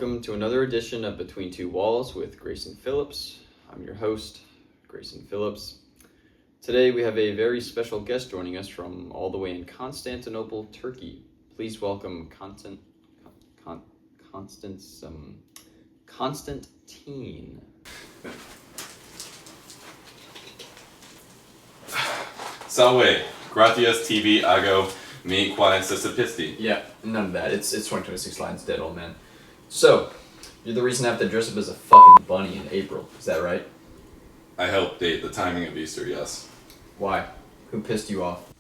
welcome to another edition of Between Two Walls with Grayson Phillips. I'm your host, Grayson Phillips. Today we have a very special guest joining us from all the way in Constantinople, Turkey. Please welcome Constantine. Salve, gratias TV ago me qua necessitisti. Yeah, none of that. It's 2026 lines dead, old man. So, you're the reason I have to dress up as a fucking bunny in April. Is that right? I helped date the timing of Easter, yes. Why? Who pissed you off?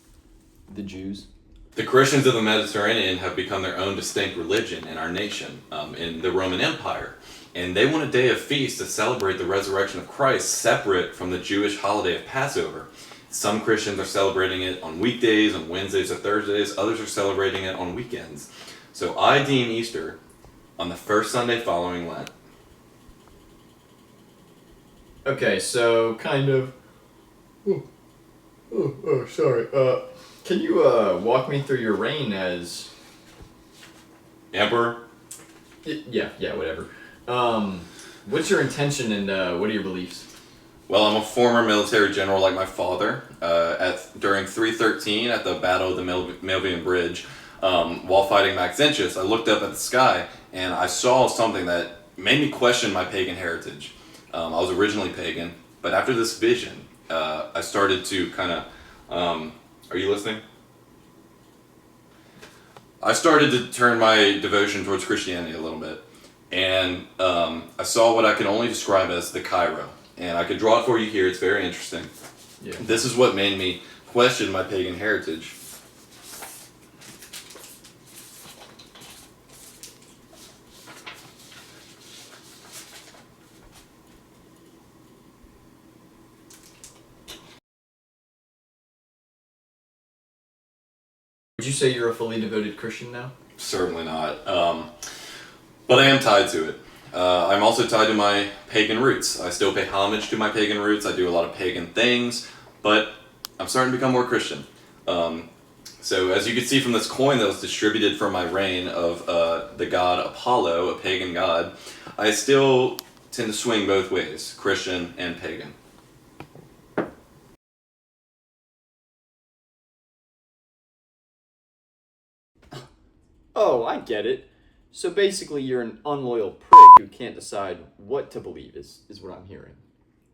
The Jews? The Christians of the Mediterranean have become their own distinct religion in our nation, in the Roman Empire. And they want a day of feast to celebrate the resurrection of Christ separate from the Jewish holiday of Passover. Some Christians are celebrating it on weekdays, on Wednesdays or Thursdays. Others are celebrating it on weekends. So I deem Easter on the first Sunday following Lent. Okay, so kind of... sorry. Can you walk me through your reign as... Emperor? Yeah, whatever. What's your intention and what are your beliefs? Well, I'm a former military general like my father. During 313 at the Battle of the Milvian Bridge, while fighting Maxentius, I looked up at the sky and I saw something that made me question my pagan heritage. I was originally pagan, but after this vision, I started to kind of... are you listening? I started to turn my devotion towards Christianity a little bit. And I saw what I could only describe as the Cairo. And I could draw it for you here. It's very interesting. Yeah. This is what made me question my pagan heritage. Would you say you're a fully devoted Christian now? Certainly not. But I am tied to it. I'm also tied to my pagan roots. I still pay homage to my pagan roots. I do a lot of pagan things, but I'm starting to become more Christian. So as you can see from this coin that was distributed from my reign of the god Apollo, a pagan god, I still tend to swing both ways, Christian and pagan. Oh, I get it. So basically you're an unloyal prick who can't decide what to believe is what I'm hearing.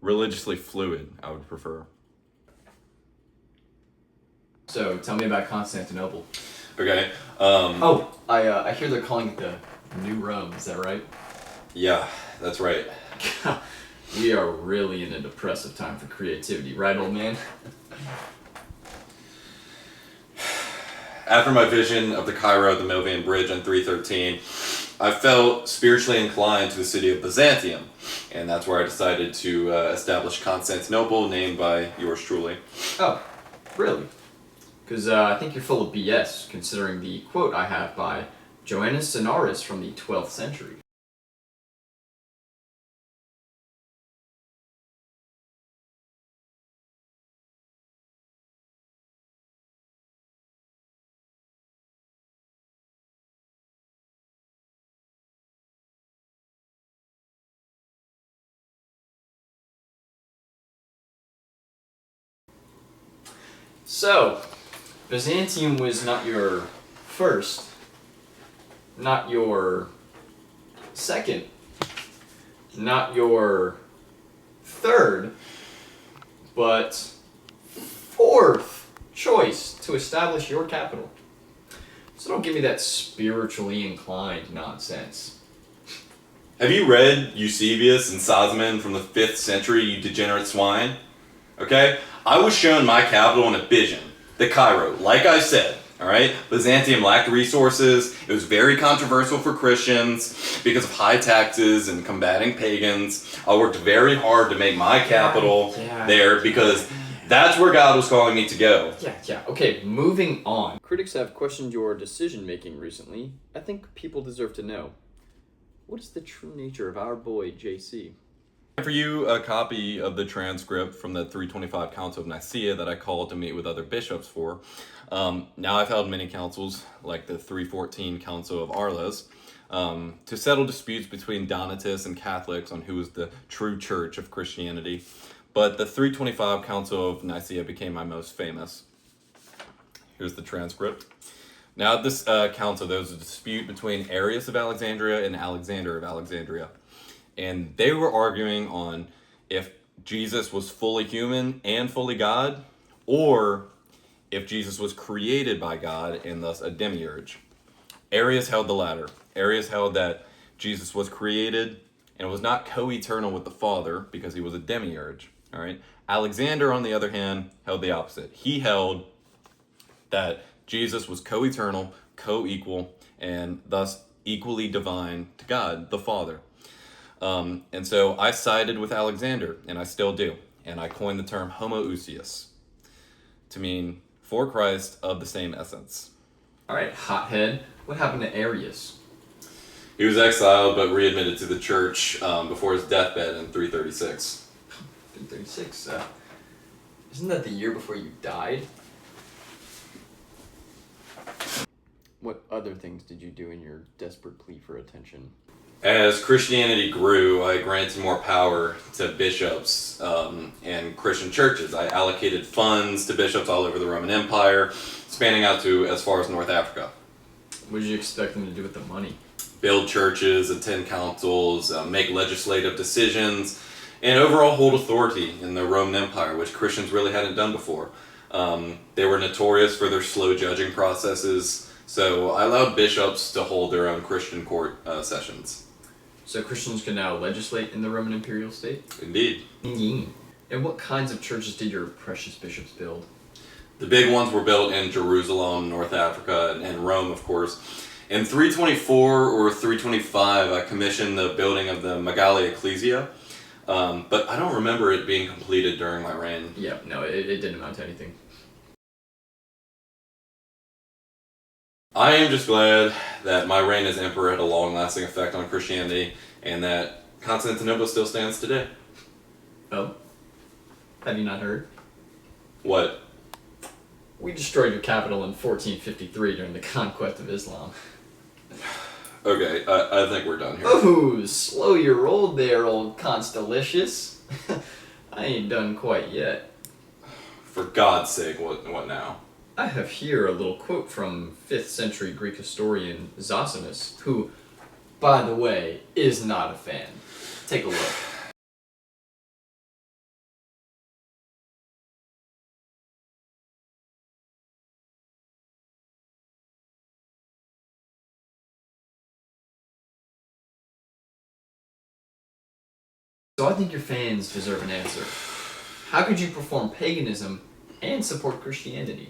Religiously fluid, I would prefer. So tell me about Constantinople. Okay. I hear they're calling it the New Rome, is that right? Yeah, that's right. We are really in a depressive time for creativity, right, old man? After my vision of the Cairo, the Milvian Bridge on 313, I felt spiritually inclined to the city of Byzantium, and that's where I decided to establish Constantinople, named by yours truly. Oh, really? Because I think you're full of BS, considering the quote I have by Joannes Sonaris from the 12th century. So, Byzantium was not your first, not your second, not your third, but fourth choice to establish your capital. So don't give me that spiritually inclined nonsense. Have you read Eusebius and Sosman from the 5th century, you degenerate swine? Okay? I was shown my capital in a vision, the Cairo, like I said. Alright? Byzantium lacked resources. It was very controversial for Christians because of high taxes and combating pagans. I worked very hard to make my capital there because that's where God was calling me to go. Yeah. Okay, moving on. Critics have questioned your decision-making recently. I think people deserve to know. What is the true nature of our boy, JC? For you, a copy of the transcript from the 325 Council of Nicaea that I called to meet with other bishops for. Now I've held many councils, like the 314 Council of Arles. to settle disputes between Donatists and Catholics on who was the true church of Christianity. But the 325 Council of Nicaea became my most famous. Here's the transcript. Now at this council, there was a dispute between Arius of Alexandria and Alexander of Alexandria. And they were arguing on if Jesus was fully human and fully God, or if Jesus was created by God and thus a demiurge. Arius held the latter. Arius held that Jesus was created and was not co-eternal with the Father because he was a demiurge. All right. Alexander, on the other hand, held the opposite. He held that Jesus was co-eternal, co-equal, and thus equally divine to God, the Father. And so I sided with Alexander, and I still do. And I coined the term homoousios to mean for Christ of the same essence. All right, hothead. What happened to Arius? He was exiled but readmitted to the church before his deathbed in 336. 336. Isn't that the year before you died? What other things did you do in your desperate plea for attention? As Christianity grew, I granted more power to bishops and Christian churches. I allocated funds to bishops all over the Roman Empire, spanning out to as far as North Africa. What did you expect them to do with the money? Build churches, attend councils, make legislative decisions, and overall hold authority in the Roman Empire, which Christians really hadn't done before. They were notorious for their slow judging processes, so I allowed bishops to hold their own Christian court sessions. So Christians can now legislate in the Roman imperial state? Indeed. And what kinds of churches did your precious bishops build? The big ones were built in Jerusalem, North Africa, and Rome, of course. In 324 or 325, I commissioned the building of the Megale Ecclesia, but I don't remember it being completed during my reign. Yeah, no, it didn't amount to anything. I am just glad that my reign as emperor had a long-lasting effect on Christianity, and that Constantinople still stands today. Oh? Have you not heard? What? We destroyed your capital in 1453 during the conquest of Islam. Okay, I think we're done here. Oh, slow your roll there, old Constelicious. I ain't done quite yet. For God's sake, what now? I have here a little quote from 5th century Greek historian Zosimus, who, by the way, is not a fan. Take a look. So I think your fans deserve an answer. How could you perform paganism and support Christianity?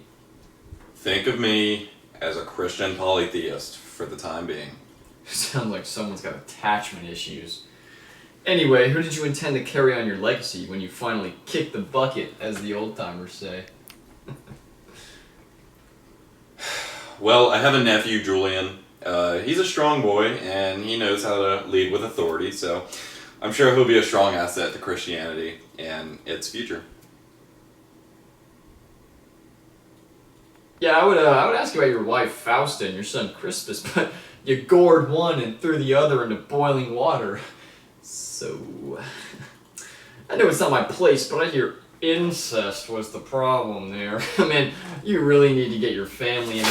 Think of me as a Christian polytheist for the time being. Sounds like someone's got attachment issues. Anyway, who did you intend to carry on your legacy when you finally kick the bucket, as the old-timers say? Well, I have a nephew, Julian. He's a strong boy, and he knows how to lead with authority, so I'm sure he'll be a strong asset to Christianity and its future. Yeah, I would ask you about your wife Fausta and your son Crispus, but you gored one and threw the other into boiling water. So, I know it's not my place, but I hear incest was the problem there. I mean, you really need to get your family in.